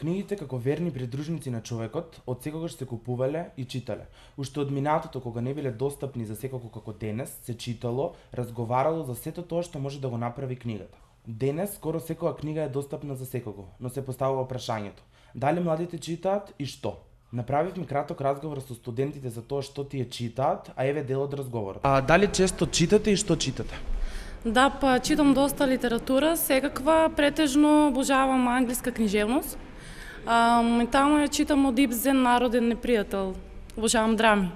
Книгите како верни придружници на човекот од секогаш се купувале и читале. Уште од минатото кога не биле достапни за секако како денес, се читало, разговарало за сето тоа што може да го направи книгата. Денес скоро секоја книга е достапна за секого, но се поставува прашањето: дали младите читаат и што? Направивме краток разговор со студентите за тоа што тие читаат, а еве дел од разговорот. Дали често читате и што читате? Да, па читам доста литература, секаква, претежно обожавам англиска книжевност. Моментално ја читам од Ибсен Народен непријател. Обожавам драми.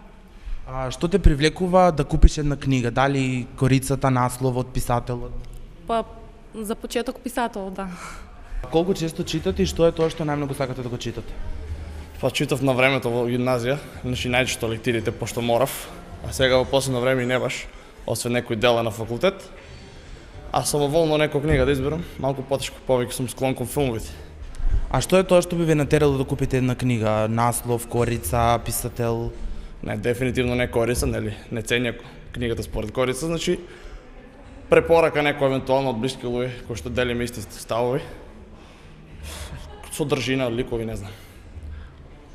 Што те привлекува да купиш една книга? Дали корицата, насловот, писателот? Па за почеток писател, да. Колку често читате и што е тоа што најмногу сакате да го читате? Па читав на времето во гимназија, значи најчесто лектирите пошто морав, а сега во последно време и не баш, освен некои дела на факултет. А самоволно некоја книга да изберам, малку потешко, повеќе сум склон кон филмовите. А што е тоа што би ве натерало да купите една книга? Наслов, корица, писател? Не, дефинитивно не корица, нели, не ценя книгата според корица, значи препорака некој евентуално од блиски луѓе кои што делиме исти ставови. Содржина, ликови, не знам.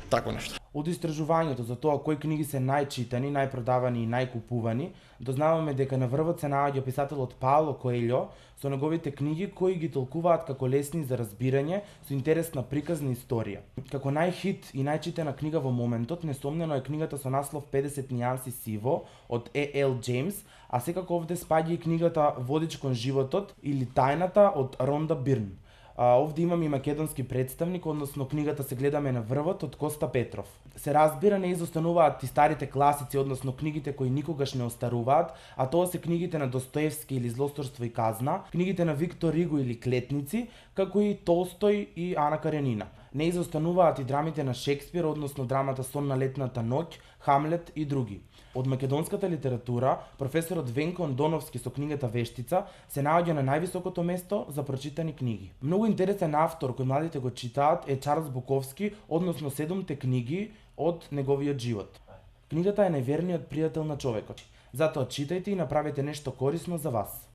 Такво нешто. Од истражувањето за тоа кои книги се најчитани, најпродавани и најкупувани, дознаваме дека на врвот се наоѓа писателот Пауло Коелјо со неговите книги кои ги толкуваат како лесни за разбирање со интересна приказна историја. Како најхит и најчитана книга во моментот, несомнено е книгата со наслов 50 нијанси сиво од Е.Л. Джеймс, а секако овде спаѓа и книгата Водич кон животот или Тајната од Ронда Бирн. Овде имаме и македонски представник, односно книгата се гледаме на врвот од Коста Петров. Се разбира, не изостануваат и старите класици, односно книгите кои никогаш не остаруваат, а тоа се книгите на Достоевски или Злосторство и казна, книгите на Виктор Иго или Клетници, како и Толстој и Ана Каренина. Не изостануваат и драмите на Шекспир, односно драмата Сон на летната ноќ, Хамлет и други. Од македонската литература, професорот Венко Андоновски со книгата Вештица се наоѓа на највисокото место за прочитани книги. Многу интересен автор кој младите го читаат е Чарлс Буковски, односно 7 книги од неговиот живот. Книгата е најверниот пријател на човекот. Затоа читајте и направете нешто корисно за вас.